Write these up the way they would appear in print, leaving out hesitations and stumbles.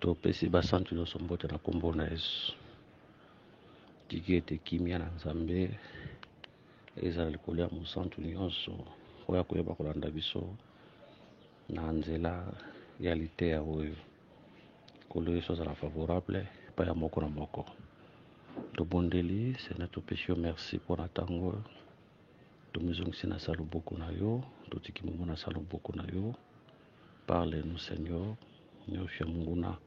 topesi basantu nyonso mbote na kombo na Yesu. Tiki ete kimia na Nzambe ezala likolo ya mosantu nyonso oyo akoyeba kolanda biso na nzela ya liteya oyo likolo Yesu azala favorable epai ya moko na moko. Tobondeli Seigneur, topesi yo merci mpona ntango tomizongisi na sala loboko na yo, totiki momo na sala loboko na yo. Parle nous Seigneur, nyonso ya monguna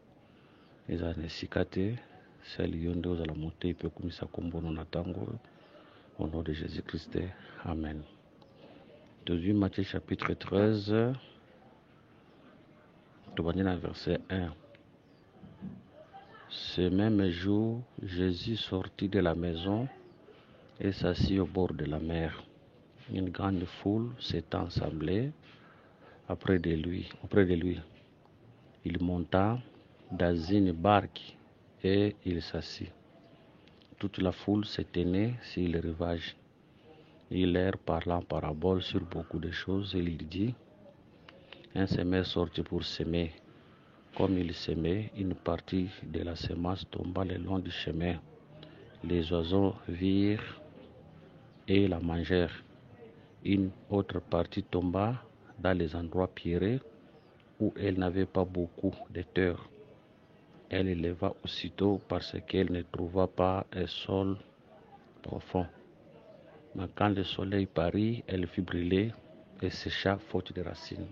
ezala na esika te, sali yo nde ozala motei mpe okumisa kombono na ntango. Au nom de Jésus-Christ, Amen. Tozwi Matthieu chapitre 13, tobandi na verset 1. Ce même jour, Jésus sortit de la maison et s'assit au bord de la mer. Une grande foule s'est assemblée auprès de lui. Il monta dans une barque et il s'assit. Toute la foule se tenait sur le rivage. Il leur parla en parabole sur beaucoup de choses et il dit: un semeur sortit pour semer. Comme il semait, une partie de la semence tomba le long du chemin. Les oiseaux virent et la mangèrent. Une autre partie tomba dans les endroits pierreux où elle n'avait pas beaucoup de terre. Elle éleva aussitôt parce qu'elle ne trouva pas un sol profond. Mais quand le soleil parut, elle fit brûler et sécha faute de racines.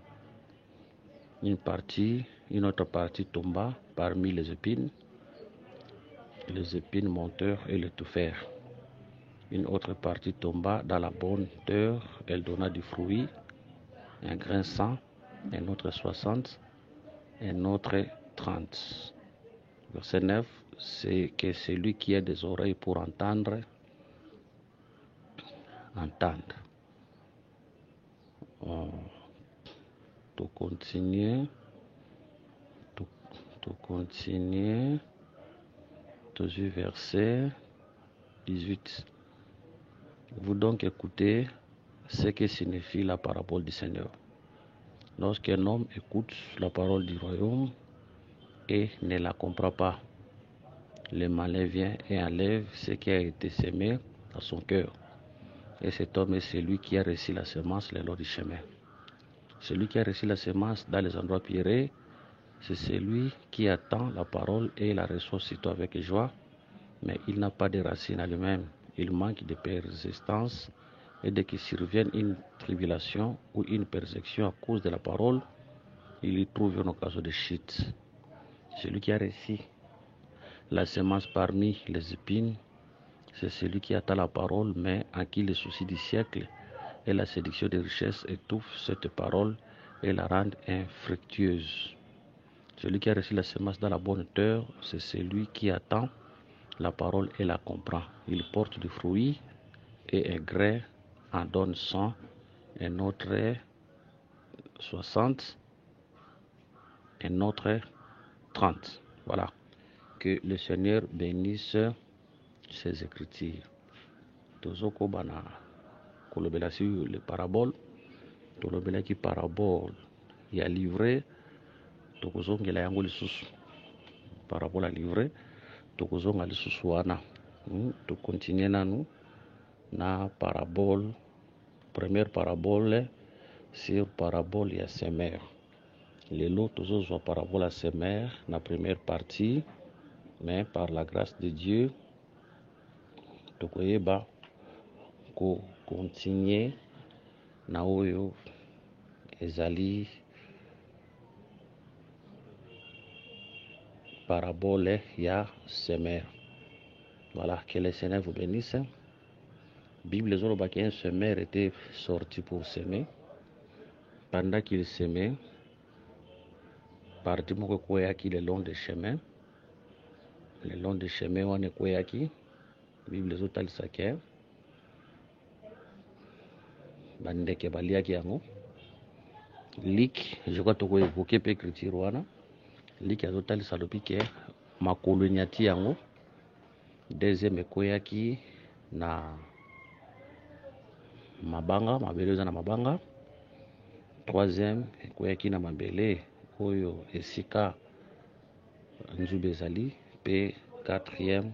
Une autre partie tomba parmi les épines montèrent et l'étouffèrent. Une autre partie tomba dans la bonne terre, elle donna du fruit, un grain 100, un autre 60, un autre 30. Verset 9, c'est que celui qui a des oreilles pour entendre, entende. Tu continues. Toujours verset 18. Vous donc écoutez ce que signifie la parabole du Seigneur. Lorsqu'un homme écoute la parole du royaume et ne la comprend pas, le malin vient et enlève ce qui a été semé dans son cœur. Et cet homme est celui qui a reçu la semence le long du chemin. Celui qui a reçu la semence dans les endroits pierreux, c'est celui qui attend la parole et la reçoit aussitôt avec joie, mais il n'a pas de racines à lui-même. Il manque de persistance, et dès qu'il survient une tribulation ou une persécution à cause de la parole, il y trouve une occasion de chute. Celui qui a reçu la semence parmi les épines, c'est celui qui attend la parole, mais en qui les soucis du siècle et la séduction des richesses étouffent cette parole et la rendent infructueuse. Celui qui a reçu la semence dans la bonne terre, c'est celui qui attend la parole et la comprend. Il porte du fruit et un grain en donne 100, un autre 60, un autre 30. Voilà. Que le Seigneur bénisse ses écritures. Tozoko bana kolobela si le parabole, tolobela ki parabole ya livre, tokozongela yango lisusu. Parabole à livre, tokozonga lisusu wana. To continue nanu na parabole, première parabole sur parabole ya semeur. Lelo tozozwa parabole ya semeur na première partie, mais par la grâce de Dieu tokoyeba ko continue na oyo ezali parabole ya semeur. Voilà, que le Seigneur vous bénisse. Bible zoloba qu'un semeur était sorti pour semer. Pendant qu'il semait, parti moko kweyaki le long des chemins. Le long des chemins wana kweyaki. Bible zotalisa ke bandeke baliaki yango. Lik, je crois toko évoquer pe écriture wana. Lik azotalisa lobi ke makolo nyati yango. Deuxième ekweyaki na mabanga, mabele eza na mabanga. Troisième ekweyaki na mabele oyo esika nzube ezali pe quatrième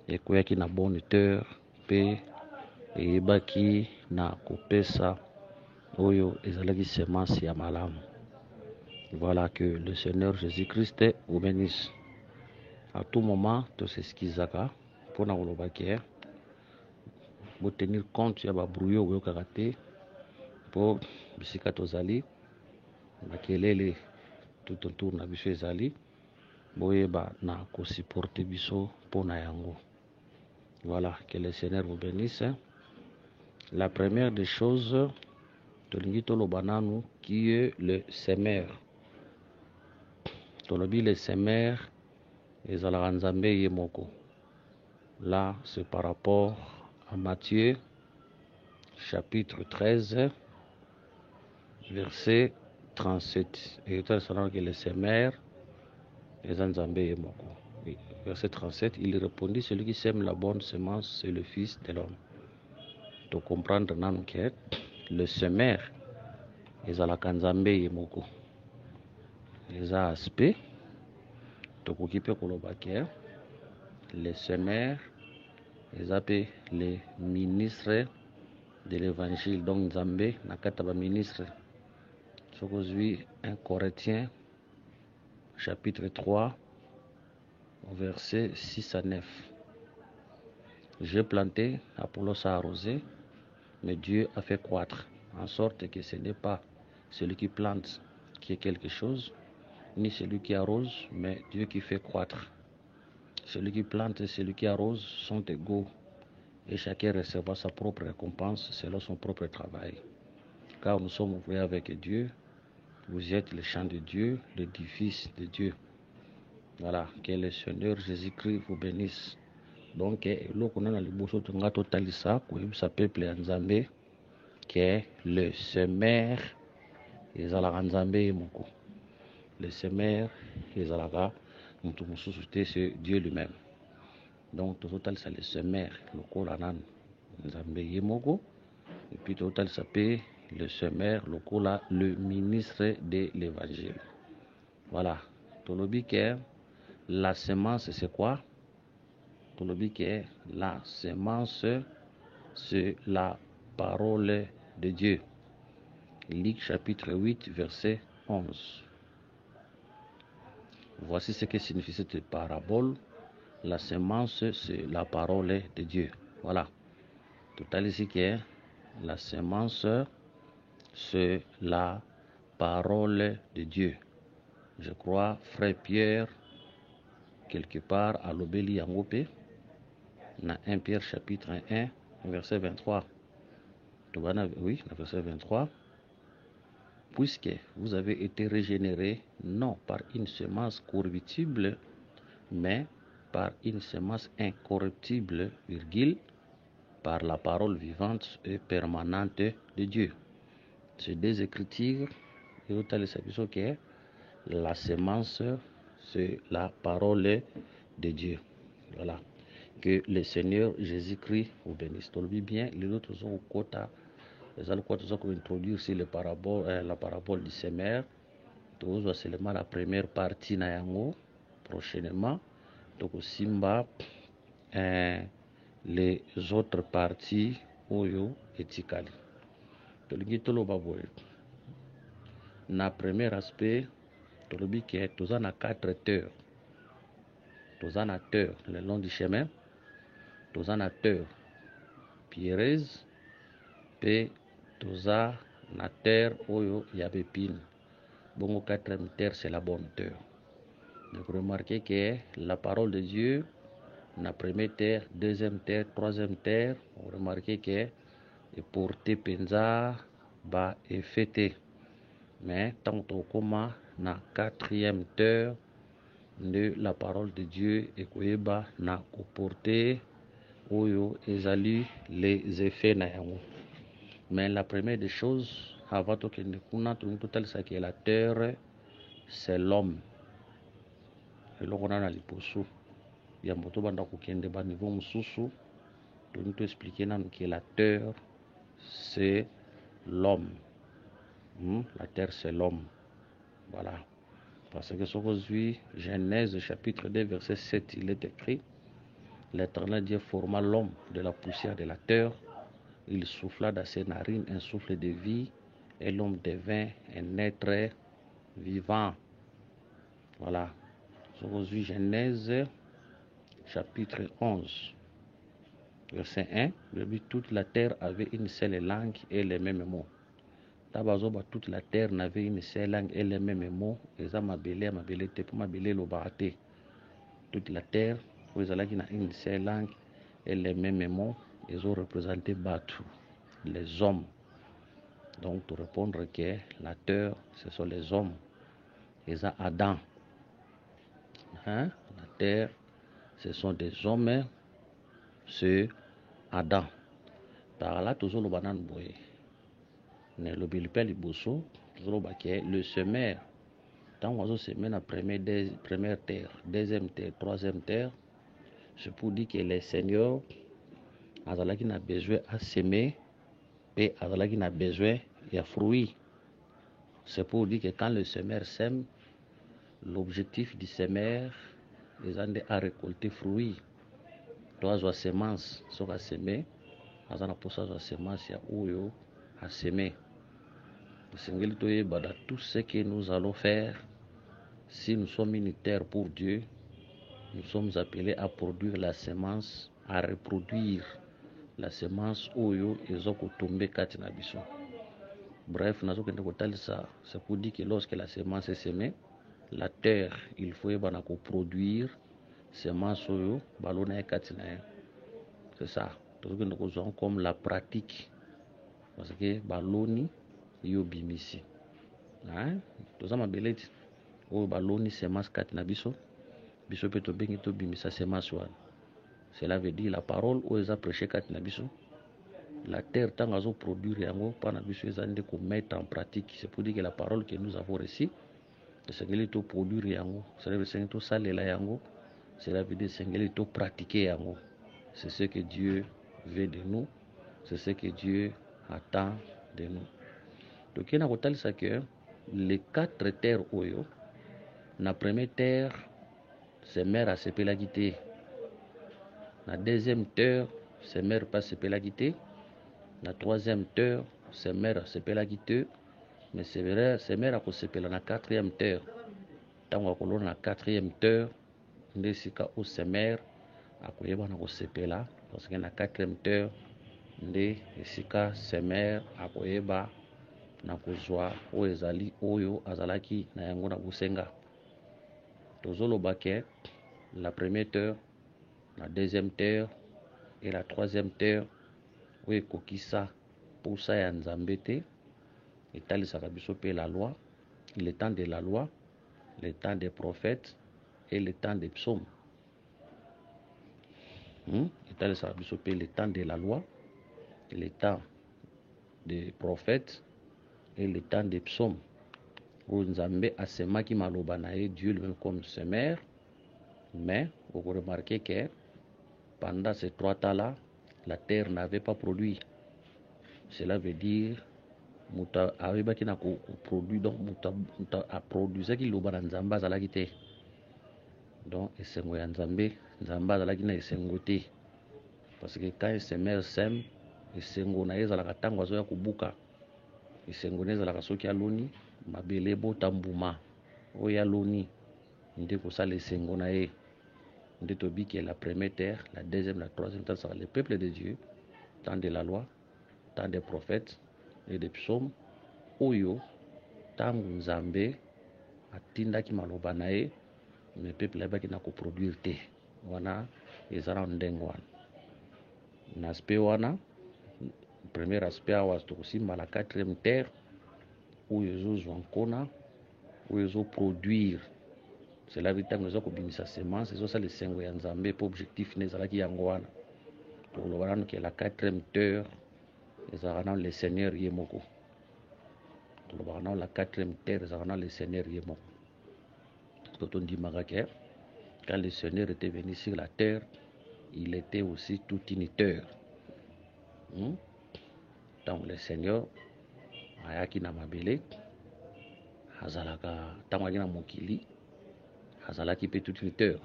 ekweyaki na bonne hauteur pe eyebaki na kopesa oyo ezalaki semence ya malamu. Voilà, que le Seigneur Jésus-Christ vous bénisse. À tout moment tosesikizaka mpona koloba ke botenir compte ya babrouille boyokaka te mpo bisika tozali makelele tout autour na biso ezali boyeba na kosupporte biso mpona yango. Voilà, que le Seigneur vous bénisse. La première des choses tolingi toloba nanu qui est le semeur. Tolobi le semeur ezalaka nzambe ye moko. Là, c'est par rapport à Matthieu chapitre 13 verset 37. Et tout ça que le semeur ezalaka nzambe ye moko. Oui. Verset 37, il répondit, celui qui sème la bonne semence, c'est le Fils de l'homme. To comprendre nanu que le semeur ezalaka nzambe ye moko. Eza aspect tokoki mpe koloba ke le semeur eza mpe le ministre de l'évangile, donc nzambe na kati ya baministre. Soki ozwi 1 Corinthiens chapitre 3 verset 6 à 9. J'ai planté, Apollos a arrosé, mais Dieu a fait croître, en sorte que ce n'est pas celui qui plante qui est quelque chose, ni celui qui arrose, mais Dieu qui fait croître. Celui qui plante et celui qui arrose sont égaux, et chacun recevra sa propre récompense selon son propre travail. Car nous sommes ouvriers avec Dieu, vous êtes le champ de Dieu, l'édifice de Dieu. Voilà, que le Seigneur Jésus-Christ vous bénisse. Donc, le konana liboso tonga totalisa koyebisa peuple ya Nzambe que le semeur ezalaka Nzambe moko. Le semeur ezalaka mutu mususu te, c'est Dieu lui-même. Donc tozotalisa le semeur lokola nanu Nzambe ye moko, et puis tozotalisa pe le semeur lokola le ministre de l'évangile. Voilà, tolobi que la semence c'est quoi? Tolobi que la semence c'est la parole de Dieu. Luc chapitre 8 verset 11. Voici ce que signifie cette parabole. La semence c'est la parole de Dieu. Voilà. Total ici que la semence c'est la parole de Dieu. Je crois frère Pierre quelque part à l'obéli yangope na 1 Pierre chapitre 1 verset 23. Oui, verset 23. Puisque vous avez été régénérés non par une semence corruptible, mais par une semence incorruptible, par la parole vivante et permanente de Dieu. Ces deux écritures, que la semence, c'est la parole de Dieu. Voilà. Que le Seigneur Jésus-Christ vous bénisse. Tolbi bien, les autres sont au quota. Les autres quotas sont introduire sur la parabole du semeur. Tous seulement la première partie na yango prochainement. Donc simba les autres parties oyo etikali. Tolingi toloba boye. Na premier aspect, tolobi ke toza na 4 terres. Toza na terre le long du chemin. Toza na terre pierreuse. Pe toza na terre oyo ya bépine. Bongo 4e terre c'est la bonne terre. Donc remarquez que la parole de Dieu, na première terre, 2e terre, 3e terre, on remarque que est porté penza ba et fêté. Mais tant qu'on na 4e terre de la parole de Dieu et koyeba na porter oyo ezali les effets na yango. Mais la première des choses, avant que nous connaissions total ça qui est la terre, c'est l'homme. Et là on a na liposo. Ya moto banda kokende ba niveau mususu. Donc nous expliquer nan que la terre c'est l'homme. La terre c'est l'homme. Voilà. Parce que ce qu'aujourd'hui, Genèse chapitre 2, verset 7, il est écrit, l'Éternel Dieu forma l'homme de la poussière de la terre, il souffla dans ses narines un souffle de vie, et l'homme devint un être vivant. Voilà. Aujourd'hui, Genèse chapitre 11, verset 1, toute la terre avait une seule langue et les mêmes mots. Tabazoba, toute la terre n'avait une seule langue et les mêmes mots. Et ça m'a belé te pour m'a belé le baraté. Toute la terre, vous allez une seule langue et les mêmes mots. Ils ont représenté Batu, les hommes. Donc, pour répondre que la terre, ce sont les hommes. Et ça, Adam. Hein? La terre, ce sont des hommes. C'est Adam. Par là, toujours le banane boye. Le bilipel bosso, toujours le semeur. Tant on semer la première terre, deuxième terre, troisième terre, c'est pour dire que les seigneurs, azalaki na besoin à semer et azalaki na besoin de fruits. C'est pour dire que quand le semeur sème, l'objectif du semeur est à récolter fruits. Toi, la semence, sur la semer, azana pour ça la semence ya ouyo à semer. Tout ce que nous allons faire, si nous sommes une terre pour Dieu, nous sommes appelés à produire la semence, à reproduire la semence oyo ezoko tomber kati na biso. Bref, c'est pour dire que lorsque la semence est semée, la terre, il faut produire semence oyo balona kati na. C'est ça. Nous comme la pratique. Parce que baloni yo bimisi. Hein? Tout ça ma belette. Oyo baloni semence kati na biso. Biso pe to bengi to bimisa semence wana. Cela veut dire la parole où ils ont prêché kati na biso. La terre tant azo produire yango pana biso ezande ko mettre en pratique. C'est pour dire que la parole que nous avons reçue, c'est que to produire yango, cela veut dire to salela yango, cela veut dire que to pratiquer yango. C'est ce que Dieu veut de nous, c'est ce que Dieu attend de nous. Donc il y a total ça que les 4 terres oyo, la première terre c'est mère à sepelagité. La deuxième terre, c'est mère pas sepelagité. La troisième terre, c'est mère à sepelagité. Mais c'est vrai, c'est mère à sepela la quatrième terre. Tant qu'on a la quatrième terre, on sika au semer à koyeba na sepela parce que la quatrième terre, nde sika semer à koyeba na kozwa o ezali oyo azalaki na yango na busenga. Tozoloba ke la première terre, la deuxième terre et la troisième terre oyo ekokisa posa ya nzambe te etalisaka biso pe la loi, le temps de la loi, le temps des prophètes et le temps des psaumes. Etalisaka biso pe le temps de la loi, le temps des prophètes et le temps des psaumes. Oyo nzambe asemaki maloba na ye, Dieu lui-même comme semeur. Mais vous remarquez que pendant ces 3 temps-là, la terre n'avait pas produit. Cela veut dire muta avebaki na ko produit, donc muta a produisaki loba na nzambe azalaki te. Donc esengo ya nzambe azalaki na esengo te. Parce que quand un semeur sème, esengo na ye ezalaka ntango azoya kobuka. Esengo na ye ezalaka soki aloni mabele ebota mbuma oyo aloni nde kosala esengo na ye. Nde tobiki la première terre, la deuxième, la troisième terre sera le peuple de Dieu, temps de la loi, temps des prophètes et des psaumes. Oyo tangu nzambe atindaki maloba na ye, mais peuple ayebaki na koproduire te. Wana ezala ndenge wana. Na aspect wana, premier aspect awa tokosimba la quatrième terre oyo ezozwa nkona, oyo ezoproduire. Cela veut dire que nous avons bimisa semence, c'est ça le sengo ya nzambe pour objectif nezalaki yango wana. Pour le wana que la quatrième terre ezalaka le Seigneur yemoko. Pour le wana la quatrième terre ezalaka le Seigneur yemoko. Quand on dit que quand le Seigneur était venu sur la terre, il était aussi tout une terre. Donc le Seigneur ayaki na mabele, azalaka ntango na mokili azalaki pe toute une terre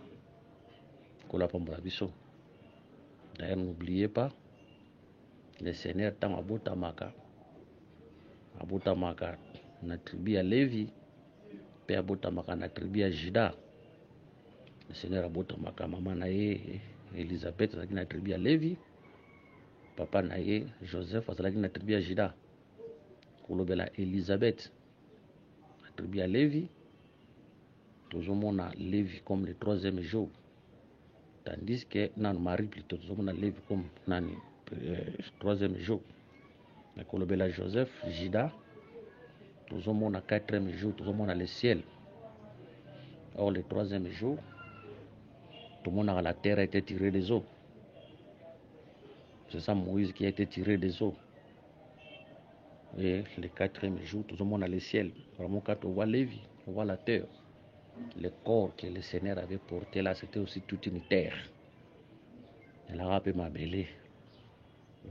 kola pambola biso. D'ailleurs, n'oubliez pas, le Seigneur ntango abotamaka na tribu ya Levi pe abotamaka na tribu ya Juda. Le Seigneur abotamaka mama na ye Elisabeth azalaki na tribu ya Levi, papa na ye Joseph azalaki na tribu ya Juda. Kolobela Elisabeth na tribu ya Levi, tozomona Levi comme le troisième jour, tandis que nan Marie plutôt tozomona Levi comme nani troisième jour. Na kolobela Joseph Juda, tozomona quatrième jour, tozomona le ciel. Or le troisième jour, tout le monde à la terre a été tiré des eaux. C'est ça Moïse qui a été tiré des eaux. Et le quatrième jour, tout le monde a le ciel. Vraiment, quand on voit Lévi, on voit la terre. Le corps que le Seigneur avait porté là, c'était aussi toute une terre. Elle a rappelé ma belle.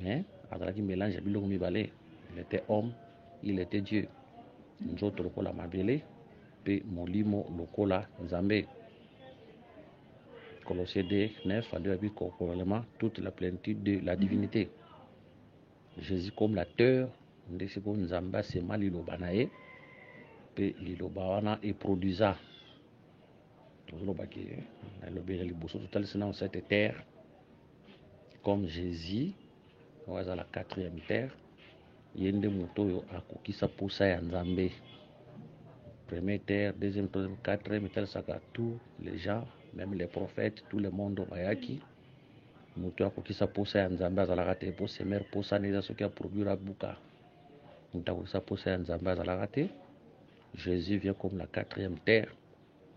Mais, avec le mélange, il était homme, il était Dieu. Nous autres, le cola ma belle, puis molimo, le cola Nzambe. Colossiens 2, 9 à 2 habite corporellement toute la plénitude de la divinité. Jésus comme la terre, ndesiko Nzamba sema liloba na ye, pe liloba wana e produisa. Tozoloba ki na lobere liboso total sena cette terre comme Jésus, oza la quatrième terre, yende moto yo akokisa posa ya Nzambe. Première terre, deuxième, troisième, quatrième, tel saka tous les gens, même les prophètes, tout le monde bayaki. Moto akokisa posa ya Nzambe azalaka te po semer posa neza soki aproduira buka. Moto akokisa posa ya Nzambe azalaka te. Jésus vient comme la quatrième terre.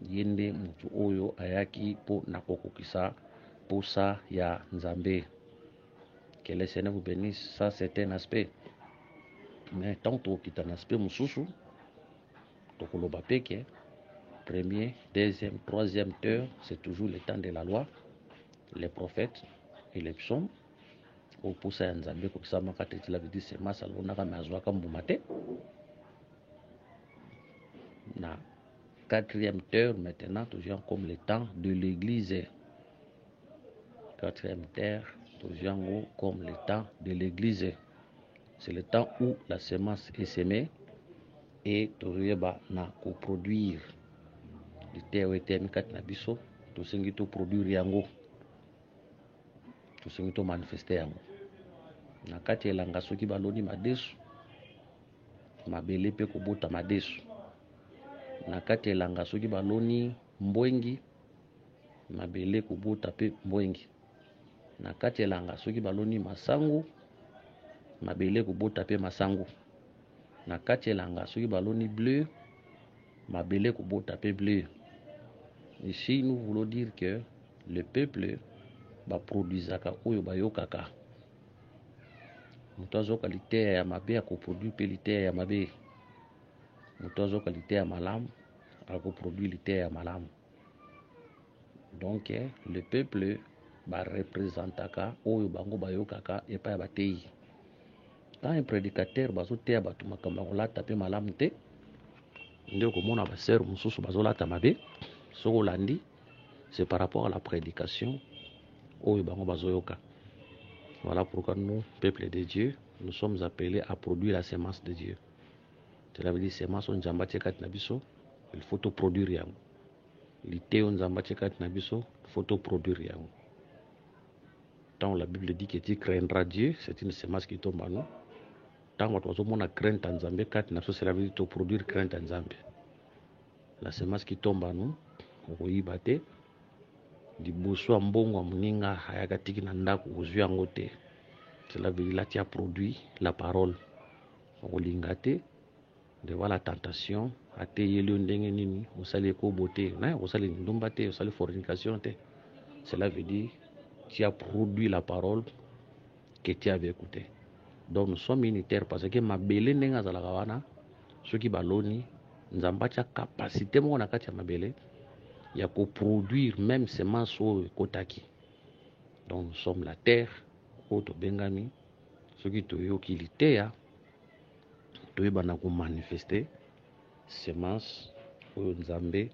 Yende moto oyo ayaki po nakokokisa posa ya Nzambe. Que le Seigneur vous bénisse. Ça c'est un aspect. Mais tant que tu as un aspect mususu, tokoloba peke, premier, deuxième, troisième heure, c'est toujours le temps de la loi, les prophètes et les psaumes. Au posa ya Nzambe kokisa makate tila vidi sema salonaka mazwaka mbumate. Na quatrième heure maintenant, toujours comme le temps de l'église. Quatrième terre, toujours comme le temps de l'église. C'est le temps où la semence est semée et toujours na coproduire. Le terre était mikat na biso, to sengi to produire yango. To sengi to manifester yango. Na kati elanga soki baloni madesu, mabele pe kobota madesu. Na kati elanga soki baloni mbwengi, mabele kobota pe mbwengi. Na kati elanga soki baloni masangu, mabele kobota pe masangu. Na kati elanga soki baloni bleu, mabele kobota pe bleu. Ici nous voulons dire que le peuple ba produisaka oyo bayokaka. Moto azoka litere ya mabe akoproduire pe litere ya mabe. Moto azoka litere ya malamu akoproduire litere ya malamu. Donc le peuple ba représentaka oyo bango bayokaka epa ya batei. Quand un prédicateur bazoteya bato makambo kolata pe malamu te, nde komona ba sœur mususu bazolata mabe, soko landi, c'est par rapport à la prédication oyo bango bazoyoka. Voilà pourquoi nous, peuple de Dieu, nous sommes appelés à produire la semence de Dieu. Cela veut dire semence on Nzamba tchekat na biso, il faut to produire yango. Lité on Nzamba tchekat na biso, il faut to produire yango. Tant la Bible dit que tu craindras Dieu, c'est une semence qui tombe en nous. Tant on a crainte en Nzambe kat na biso, cela veut dire to produire crainte en Nzambe. La semence qui tombe en nous, okoyiba te. Liboso mbongo ya moninga ayaka tiki na ndako ozwi yango te. Cela veut dire là tu as produit la parole. Okolinga te de voir la tentation ate yeli ndenge nini osali ko beauté na osali ndomba te osali fornication te. Cela veut dire tu as produit la parole que tu avais écouté. Donc nous sommes unitaires parce que mabele ndenge azalaka wana soki baloni Nzamba tia capacité moko na kati ya mabele ya coproduire même semence oyo ekotaki. Donc nous sommes la terre oyo tobengami soki toyoki liteya toyeba na komanifeste semence oyo nzambe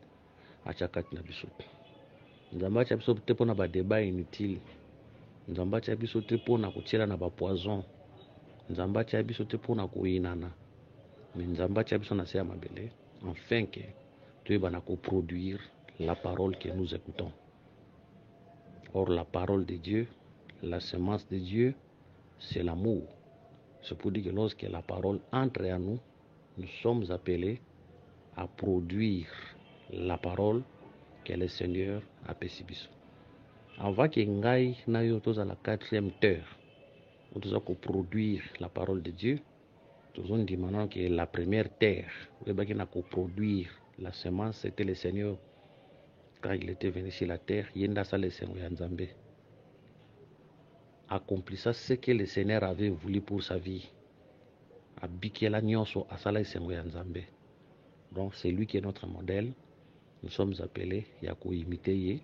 atya kati na biso. Nzambe atya biso te mpona badébat inutile. Nzambe atya biso te mpona kotiela na bapoison. Nzambe atya biso te mpona koyinana. Mais nzambe atya biso na se ya mabele afin que toyebana koproduire la parole que nous écoutons. Or la parole de Dieu, la semence de Dieu, c'est l'amour. C'est pour dire que lorsque la parole entre en nous, nous sommes appelés à produire la parole que le Seigneur a pesi biso. Avant que ngai na yo toza la 4e terre, nous devons produire la parole de Dieu. Nous avons dit maintenant que la première terre, où il a produire la semence, c'était le Seigneur. Quand il était venu sur la terre, il y a le Seigneur Nzambe. Accomplissant ce que le Seigneur avait voulu pour sa vie. Abikela nyonso asala Seigneur Nzambe. Donc c'est lui qui est notre modèle. Nous sommes appelés à imiter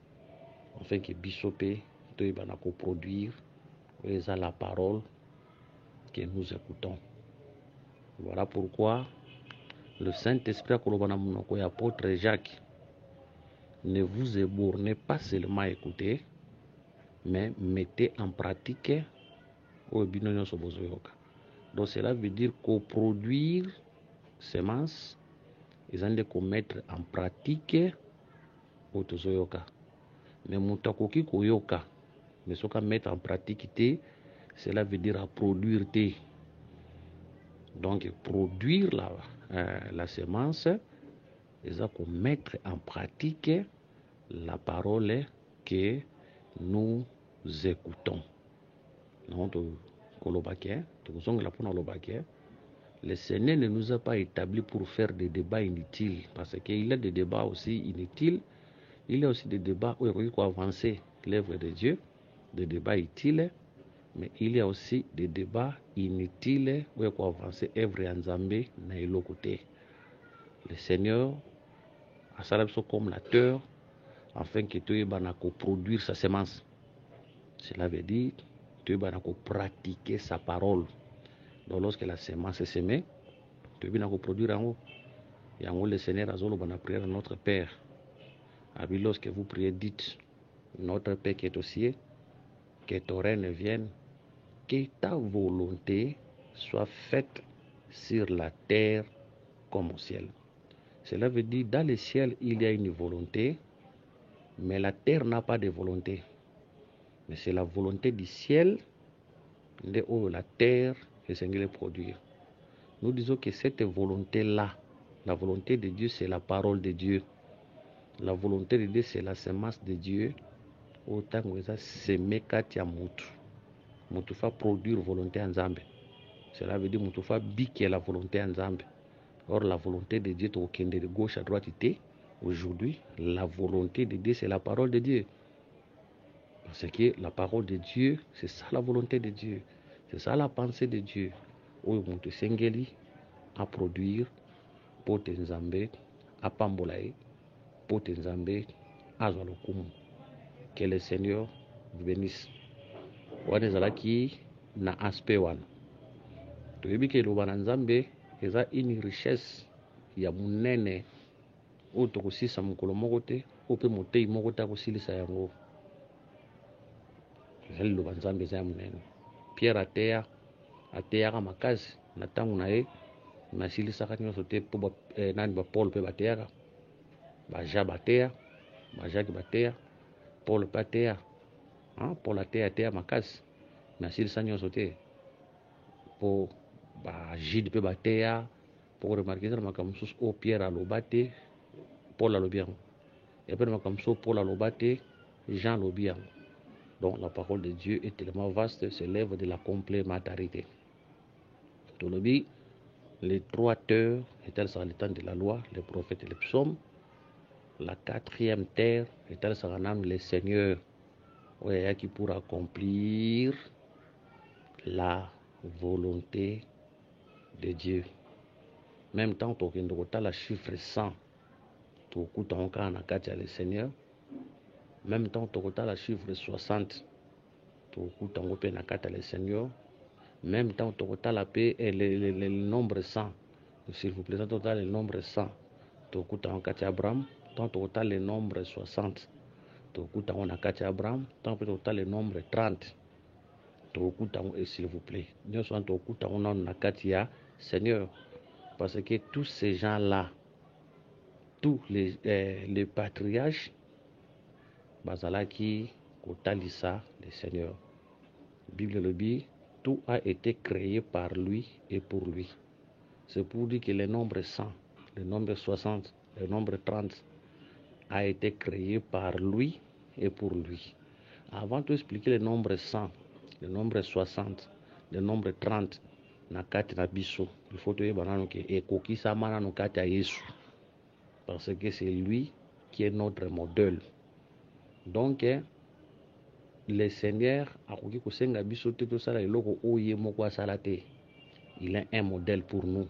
afin que Bishopé doit produire la parole que nous écoutons. Voilà pourquoi le Saint-Esprit a l'apôtre Jacques, ne vous ébornez pas seulement à écouter, mais mettez en pratique au binonyo sobozoyoka. Donc cela veut dire coproduire semences, ils ont de mettre en pratique au tozoyoka. Mais mutakoki koyoka, mais ce qu'on met en pratique te, cela veut dire à produire te. Donc produire la semence, ils ont de mettre en pratique la parole que nous écoutons. Le Seigneur ne nous a pas établis pour faire des débats inutiles, parce qu'il y a des débats aussi inutiles, il y a aussi des débats où il faut avancer l'œuvre de Dieu, des débats utiles, mais il y a aussi des débats inutiles où il faut avancer l'œuvre de Nzambe na ilo côté. Le Seigneur a salé comme la terre afin que tu aies produire sa semence. Cela veut dire que tu aies pratiquer sa parole. Donc lorsque la semence est semée, tu aies produire en haut. Et en haut, le Seigneur a zolo bana prière à notre Père. Et lorsque vous priez, dites: Notre Père qui est au ciel, que ton règne vienne, que ta volonté soit faite sur la terre comme au ciel. Cela veut dire dans le ciel, il y a une volonté, mais la terre n'a pas de volonté. Mais c'est la volonté du ciel de où la terre est censée produire. Nous disons que cette volonté-là, la volonté de Dieu, c'est la parole de Dieu. La volonté de Dieu, c'est la semence de Dieu. Autant que ça, c'est mekati ya mutu. Mutu fa produire volonté en Nzambe. Cela veut dire mutu fa bique la volonté en Nzambe. Or, la volonté de Dieu, de gauche à droite, aujourd'hui, la volonté de Dieu, c'est la parole de Dieu. Parce que la parole de Dieu, c'est ça la volonté de Dieu. C'est ça la pensée de Dieu. Où mutu sengeli à produire pour te Nzambe, à pambolae, pour te Nzambe, à zalokumu. Que le Seigneur vous bénisse. Wana ezalaki na aspect wana. Toyebi ke loba na Nzambe eza une richesse ya munene oyo tokosisa mokolo moko te oyo mpe motei moko te akosilisa yango. Ezali loba Nzambe eza ya munene. Pierre ateyaka makasi na ntango na ye nasilisaka nyonso te mpo nani Paul mpe bateyaka, Jean bateya, Jacques bateya, Paul mpe ateya. Paul ateya makasi nasilisa nyonso te mpo Jude mpe bateya mpo koremarke eza na makambo mosusu oyo Pierre aloba te Paul alobi yango, epe na makambo mosusu oyo Paul aloba te Jean alobi yango. Donc la parole de Dieu est tellement vaste, c'est l'œuvre de la complémentarité. Tolobi, les 3 terres étaient sur le temps de la loi, les prophètes et les psaumes. La 4e terre était sur le Seigneur, qui pour accomplir la volonté de Dieu. Même temps, tu as le chiffre 100, tu as le Seigneur. Même temps, tu as le chiffre 60, tu as le Seigneur. Même temps, tu as le nombre 100. S'il vous plaît, tu as le nombre 100. tokuta en kati Abraham, tant total le nombre 60. Tokuta en kati Abraham, tant total le nombre 30. Tokuta s'il vous plaît. Nous sommes tokuta en kati ya Seigneur. Parce que tous ces gens-là, tous les patriarches, bazalaki kotalisa le Seigneur. Bible le dit, tout a été créé par lui et pour lui. C'est pour dire que le nombre 100, le nombre 60, le nombre 30 a été créé par lui et pour lui. Avant de expliquer le nombre 100, le nombre 60, le nombre 30, na kati na biso, il faut que banano ke ekokisa mana no kati ya Yesu. Parce que c'est lui qui est notre modèle. Donc, le Seigneur akoki kosenga biso te tosala eloko oyo moko asala te. Il est un modèle pour nous.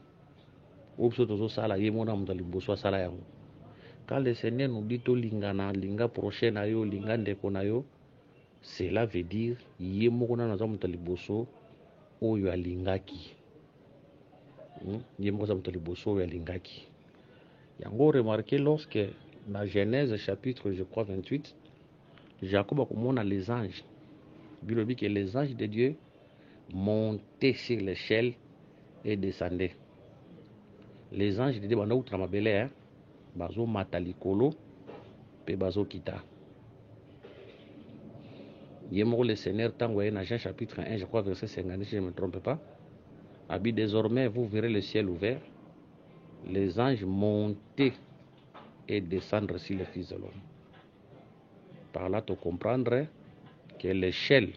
Quand le Seigneur nous dit lingana, linga prochaine ayo, linga ndeko na yo, cela veut dire ye moko na naza muta liboso oyo alingaki. Ye moko za muta liboso oyo alingaki. Yango remarqué lorsque dans Genèse chapitre je crois 28, Jacob a commencé les anges. Bible dit que les anges de Dieu montaient sur l'échelle et descendaient. Les anges de Dieu banda outra mabele bazo matalikolo pe bazo kita. Yemoko le Seigneur tango dans Jean chapitre 1 je crois verset 50 si je ne me trompe pas. Abi désormais vous verrez le ciel ouvert, les anges monter et descendre sur le Fils de l'homme. Par là tu comprendrais que l'échelle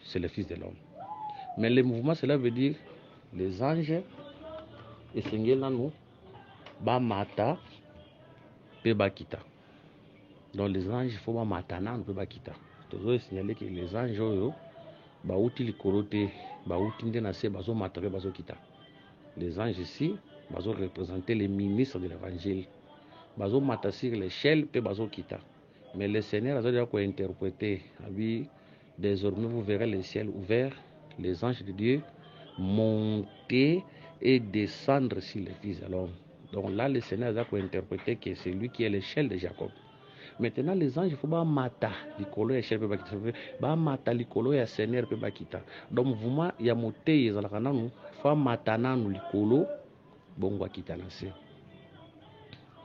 c'est le Fils de l'homme. Mais le mouvement cela veut dire les anges et Seigneur nous ba mata pe bakita. Donc les anges il faut ba mata na pe bakita. Toujours signaler que les anges yo ba uti likolo te ba uti nde na se bazo mata pe bazo kita. Les anges ici bazo représenter les ministres de l'évangile. Bazo mata sur l'échelle pe bazo kita. Mais le Seigneur a déjà quoi interpréter. Désormais vous verrez le ciel ouvert, les anges de Dieu monter et descendre sur le Fils de l'homme. Donc là, le Seigneur a interprété que c'est lui qui est l'échelle de Jacob. Maintenant, les anges, il faut pas mata l'icolo et l'échelle, ba mata l'icolo et Seigneur peut pas quitter. Donc vraiment, il y a moté, il y a il faut matana nous l'icolo, bon va quitter la scène.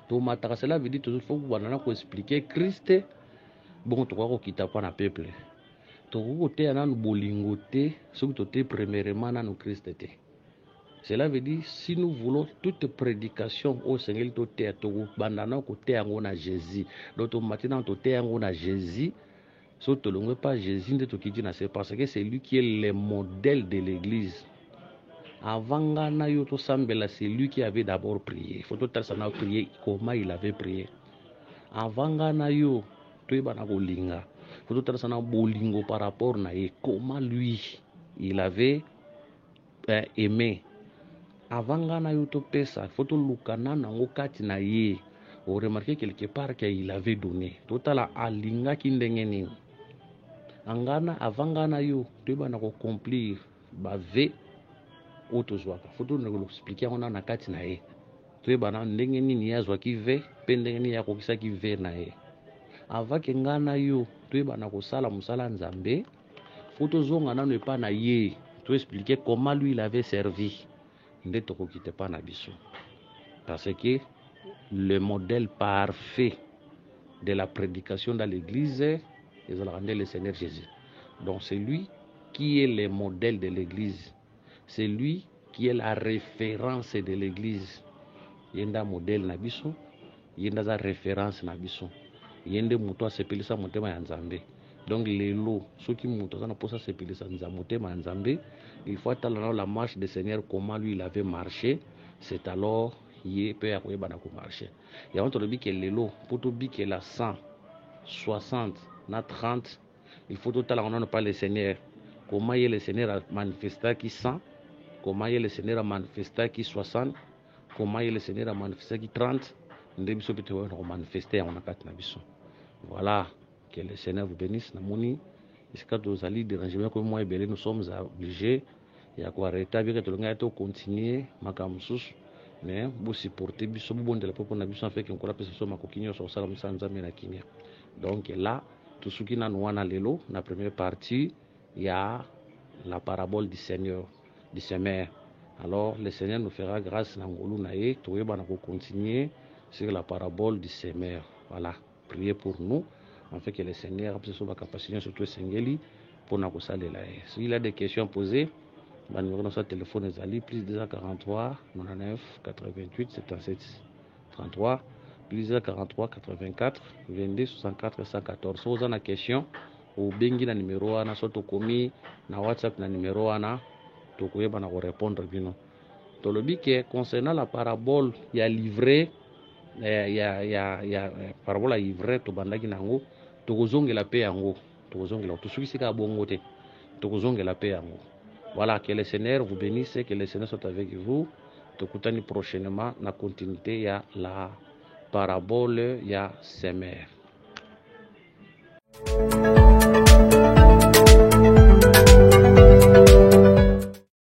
Donc mata cela veut dire toujours faut banana ko expliquer Christ, bon tu crois quitter pas na peuple. Tu côté na nous bolingoté, ce que tu premièrement na nous Christ te. Cela veut dire si nous voulons toute prédication au Seigneur toté to bandana côté yango na Jésus. Donc maintenant toté yango na Jésus, so to longue pas Jésus de to qui dit na c'est parce que c'est lui qui est le modèle de l'église. Avant ngana yo to sambela c'est lui qui avait d'abord prié. Il faut tout ça na prier comment il avait prié. Avant ngana yo to ibana ko linga. Il faut tout ça na bolingo par rapport na comment lui il avait aimé. Avant ngana yo to pesa, il faut to lukana na ngokati na ye. On remarque quelque part qu'il avait donné. Total a linga ki ndenge nini. Angana avant ngana yo to ibana ko accomplir ba ve otozwaka. Faut to nous expliquer on na kati na ye. To ibana ndenge nini yazwa ki ve, pe ndenge nini ya kokisa ki ve na ye. Avant ke ngana yo to ibana ko sala musala nzambe, faut to zonga na ne pas na ye. To expliquer comment lui il avait servi. Pas parce que le modèle parfait de la prédication dans l'église est le Seigneur Jésus. Donc c'est lui qui est le modèle de l'église, c'est lui qui est la référence de l'église. Yenda modèle na biso, yenda za référence na biso, yende muto asepelisa motema ya nzambe. Donc lelo soki muto za na posa sepelisa motema ya nzambe, il faut attendre la marche du Seigneur comment lui il avait marché, c'est alors il peut y bana ko marcher. Il y a entre que lelo pour to bi que la 100 60 na 30, il faut tout on ne pas le Seigneur comment il le Seigneur a manifesté qui 100, comment il le Seigneur a manifesté qui 60, comment il le Seigneur a manifesté qui 30, ndé biso peut on manifester on a kat na biso. Voilà, que le Seigneur vous bénisse namoni. Est-ce que vous allez déranger comme moi nous sommes obligés ya ko arrêter avec to nga to continuer makamsusu mais vous supportez biso bon de la peuple na biso en fait que on peut se soma kokinyo sur ça msanza mena kinya. Donc là tout ce qui na noana lelo na première partie il y a la parabole du Seigneur du semeur. Alors le Seigneur nous fera grâce na ngolu na ye to yeba na ko continuer sur la parabole du semeur. Voilà, priez pour nous en fait que le Seigneur puisse se capaciter surtout sengeli pour na ko salela. S'il y a des questions posées, le numéro de notre téléphone est ali plus 243 99 88 77 33 plus 243 84 22 64 114. Si vous avez une question ou bengi na numéro ana soto komi na WhatsApp na numéro ana to koyeba na ko répondre bino. Tolobi que concernant la parabole il y a livré il y a parabole livré to bandaki nango to kozongela pe yango to kozongela to suki sika bongo te to kozongela pe yango. Voilà, que le Seigneur vous bénisse, que le Seigneur soit avec vous. Tokutani prochainement na continuité ya la parabole ya Semeur.